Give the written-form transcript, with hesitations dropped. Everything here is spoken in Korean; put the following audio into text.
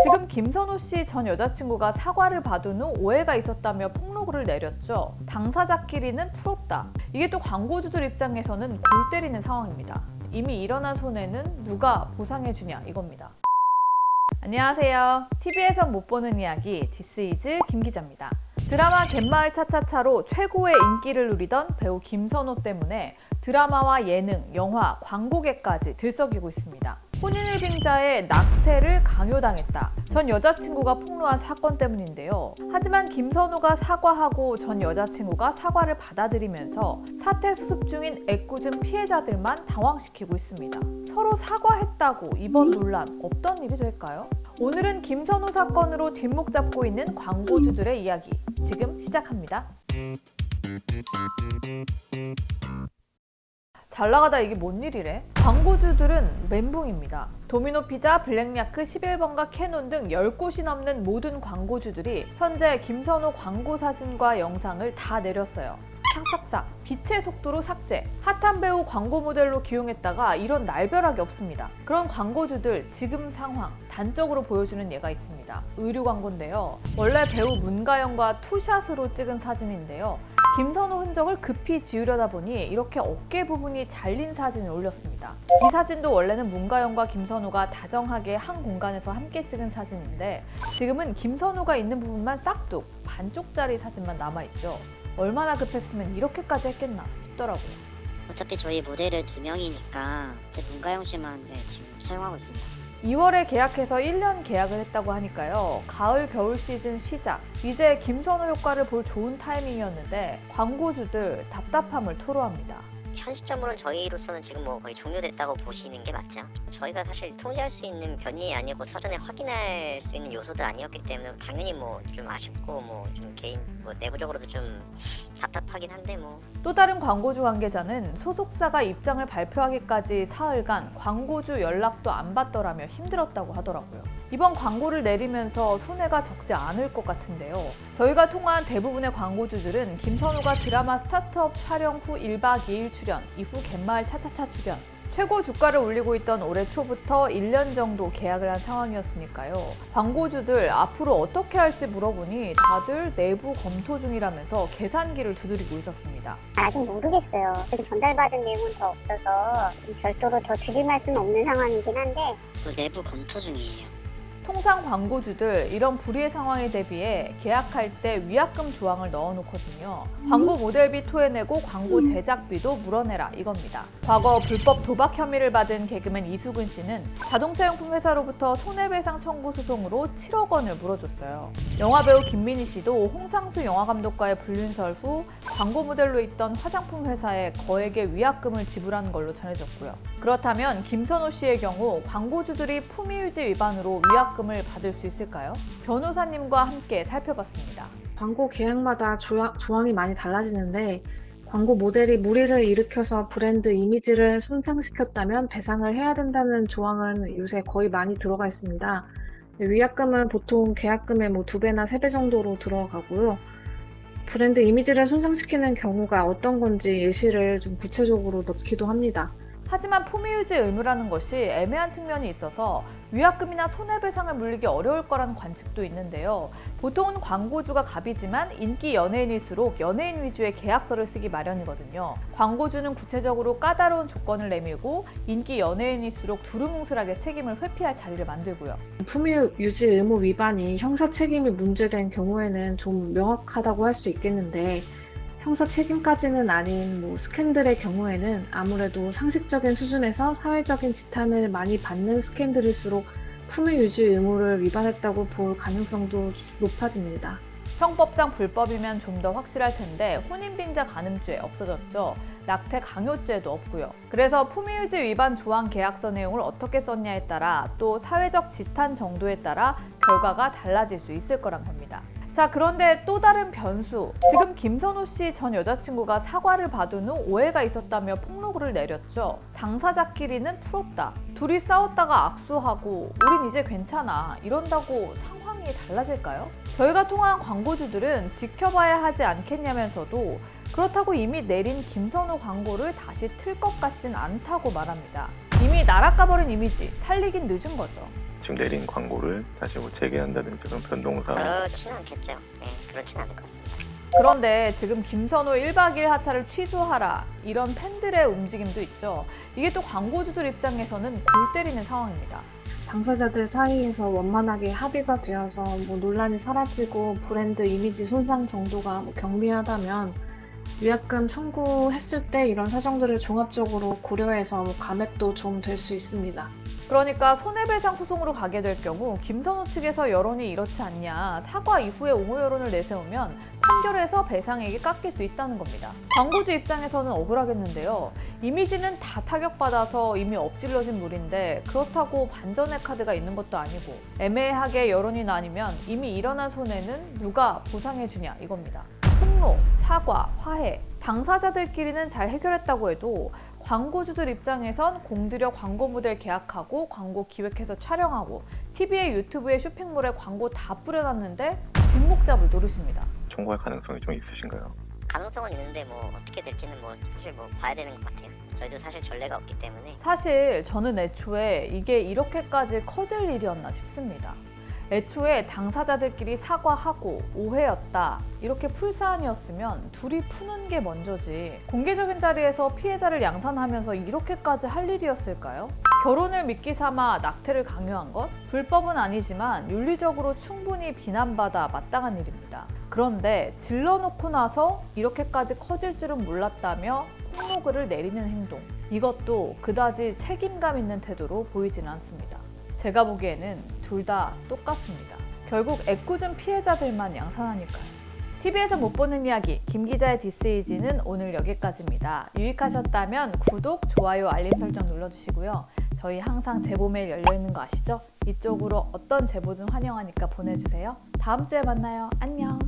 지금 김선호 씨 전 여자친구가 사과를 받은 후 오해가 있었다며 폭로글을 내렸죠. 당사자끼리는 풀었다. 이게 또 광고주들 입장에서는 골 때리는 상황입니다. 이미 일어난 손해는 누가 보상해주냐 이겁니다. 안녕하세요. TV에선 못 보는 이야기 디스이즈 김 기자입니다. 드라마 갯마을 차차차로 최고의 인기를 누리던 배우 김선호 때문에 드라마와 예능, 영화, 광고계까지 들썩이고 있습니다. 혼인을 빙자해 낙태를 강요당했다. 전 여자친구가 폭로한 사건 때문인데요. 하지만 김선호가 사과하고 전 여자친구가 사과를 받아들이면서 사태 수습 중인 애꿎은 피해자들만 당황시키고 있습니다. 서로 사과했다고 이번 논란 없던 일이 될까요? 오늘은 김선호 사건으로 뒷목 잡고 있는 광고주들의 이야기 지금 시작합니다. 잘 나가다 이게 뭔 일이래? 광고주들은 멘붕입니다. 도미노피자, 블랙야크, 11번가, 캐논 등 10곳이 넘는 모든 광고주들이 현재 김선호 광고 사진과 영상을 다 내렸어요. 싹싹싹 빛의 속도로 삭제. 핫한 배우 광고 모델로 기용했다가 이런 날벼락이 없습니다. 그런 광고주들 지금 상황 단적으로 보여주는 예가 있습니다. 의류 광고인데요. 원래 배우 문가영과 투샷으로 찍은 사진인데요. 김선호 흔적을 급히 지우려다 보니 이렇게 어깨 부분이 잘린 사진을 올렸습니다. 이 사진도 원래는 문가영과 김선호가 다정하게 한 공간에서 함께 찍은 사진인데 지금은 김선호가 있는 부분만 싹둑 반쪽짜리 사진만 남아있죠. 얼마나 급했으면 이렇게까지 했겠나 싶더라고요. 어차피 저희 모델은 2명이니까 문가영 씨만 지금 사용하고 있습니다. 2월에 계약해서 1년 계약을 했다고 하니까요. 가을, 겨울 시즌 시작. 이제 김선호 효과를 볼 좋은 타이밍이었는데 광고주들 답답함을 토로합니다. 현 시점으로는 저희로서는 지금 거의 종료됐다고 보시는 게 맞죠. 저희가 사실 통제할 수 있는 변이 아니고 사전에 확인할 수 있는 요소도 아니었기 때문에 당연히 좀 아쉽고 좀 개인 내부적으로도 좀 답답하긴 한데 또 다른 광고주 관계자는 소속사가 입장을 발표하기까지 사흘간 광고주 연락도 안 받더라며 힘들었다고 하더라고요. 이번 광고를 내리면서 손해가 적지 않을 것 같은데요. 저희가 통화한 대부분의 광고주들은 김선호가 드라마 스타트업 촬영 후 1박 2일 출연, 이후 갯마을 차차차 출연, 최고 주가를 올리고 있던 올해 초부터 1년 정도 계약을 한 상황이었으니까요. 광고주들 앞으로 어떻게 할지 물어보니 다들 내부 검토 중이라면서 계산기를 두드리고 있었습니다. 아직 모르겠어요. 그래서 전달받은 내용은 더 없어서 별도로 더 드릴 말씀은 없는 상황이긴 한데 내부 검토 중이에요. 통상 광고주들 이런 불의의 상황에 대비해 계약할 때 위약금 조항을 넣어놓거든요. 광고 모델비 토해내고 광고 제작비도 물어내라 이겁니다. 과거 불법 도박 혐의를 받은 개그맨 이수근 씨는 자동차용품 회사로부터 손해배상 청구 소송으로 7억 원을 물어줬어요. 영화배우 김민희 씨도 홍상수 영화감독과의 불륜설 후 광고 모델로 있던 화장품 회사에 거액의 위약금을 지불한 걸로 전해졌고요. 그렇다면 김선호 씨의 경우 광고주들이 품위유지 위반으로 위약금을 받을 수 있을까요? 변호사님과 함께 살펴봤습니다. 광고 계약마다 조항이 많이 달라지는데 광고 모델이 무리를 일으켜서 브랜드 이미지를 손상시켰다면 배상을 해야 된다는 조항은 요새 거의 많이 들어가 있습니다. 위약금은 보통 계약금의 2배나 3배 정도로 들어가고요. 브랜드 이미지를 손상시키는 경우가 어떤 건지 예시를 좀 구체적으로 넣기도 합니다. 하지만 품위유지 의무라는 것이 애매한 측면이 있어서 위약금이나 손해배상을 물리기 어려울 거라는 관측도 있는데요. 보통은 광고주가 갑이지만 인기 연예인일수록 연예인 위주의 계약서를 쓰기 마련이거든요. 광고주는 구체적으로 까다로운 조건을 내밀고 인기 연예인일수록 두루뭉술하게 책임을 회피할 자리를 만들고요. 품위유지 의무 위반이 형사 책임이 문제된 경우에는 좀 명확하다고 할 수 있겠는데 형사 책임까지는 아닌 스캔들의 경우에는 아무래도 상식적인 수준에서 사회적인 지탄을 많이 받는 스캔들일수록 품위 유지 의무를 위반했다고 볼 가능성도 높아집니다. 형법상 불법이면 좀 더 확실할 텐데 혼인빙자 간음죄 없어졌죠. 낙태 강요죄도 없고요. 그래서 품위유지 위반 조항 계약서 내용을 어떻게 썼냐에 따라 또 사회적 지탄 정도에 따라 결과가 달라질 수 있을 거란 겁니다. 자, 그런데 또 다른 변수. 지금 김선호 씨 전 여자친구가 사과를 받은 후 오해가 있었다며 폭로글을 내렸죠. 당사자끼리는 풀었다. 둘이 싸웠다가 악수하고 우린 이제 괜찮아. 이런다고 상황이 달라질까요? 저희가 통화한 광고주들은 지켜봐야 하지 않겠냐면서도 그렇다고 이미 내린 김선호 광고를 다시 틀 것 같진 않다고 말합니다. 이미 날아가버린 이미지 살리긴 늦은 거죠. 지금 내린 광고를 다시 뭐 재개한다든지 그런 변동사항. 그렇지는 않겠죠. 네, 그렇지는 않을 것 같습니다. 그런데 지금 김선호 1박 2일 하차를 취소하라 이런 팬들의 움직임도 있죠. 이게 또 광고주들 입장에서는 골 때리는 상황입니다. 당사자들 사이에서 원만하게 합의가 되어서 뭐 논란이 사라지고 브랜드 이미지 손상 정도가 뭐 경미하다면 위약금 청구했을 때 이런 사정들을 종합적으로 고려해서 뭐 감액도 좀 될 수 있습니다. 그러니까 손해배상 소송으로 가게 될 경우 김선호 측에서 여론이 이렇지 않냐, 사과 이후에 옹호 여론을 내세우면 판결에서 배상액이 깎일 수 있다는 겁니다. 광고주 입장에서는 억울하겠는데요. 이미지는 다 타격받아서 이미 엎질러진 물인데 그렇다고 반전의 카드가 있는 것도 아니고 애매하게 여론이 나뉘면 이미 일어난 손해는 누가 보상해주냐 이겁니다. 폭로, 사과, 화해, 당사자들끼리는 잘 해결했다고 해도 광고주들 입장에선 공들여 광고 모델 계약하고 광고 기획해서 촬영하고 TV에 유튜브에 쇼핑몰에 광고 다 뿌려놨는데 뒷목 잡을 노릇입니다. 청구할 가능성이 좀 있으신가요? 가능성은 있는데 뭐 어떻게 될지는 뭐 사실 뭐 봐야 되는 것 같아요. 저희도 사실 전례가 없기 때문에. 사실 저는 애초에 이게 이렇게까지 커질 일이었나 싶습니다. 애초에 당사자들끼리 사과하고 오해였다 이렇게 풀 사안이었으면 둘이 푸는 게 먼저지 공개적인 자리에서 피해자를 양산하면서 이렇게까지 할 일이었을까요? 결혼을 미끼 삼아 낙태를 강요한 것? 불법은 아니지만 윤리적으로 충분히 비난받아 마땅한 일입니다. 그런데 질러놓고 나서 이렇게까지 커질 줄은 몰랐다며 폭로글을 내리는 행동, 이것도 그다지 책임감 있는 태도로 보이지는 않습니다. 제가 보기에는 둘 다 똑같습니다. 결국 애꿎은 피해자들만 양산하니까요. TV에서 못 보는 이야기, 김 기자의 디스이지는 오늘 여기까지입니다. 유익하셨다면 구독, 좋아요, 알림 설정 눌러주시고요. 저희 항상 제보 메일 열려있는 거 아시죠? 이쪽으로 어떤 제보든 환영하니까 보내주세요. 다음 주에 만나요. 안녕.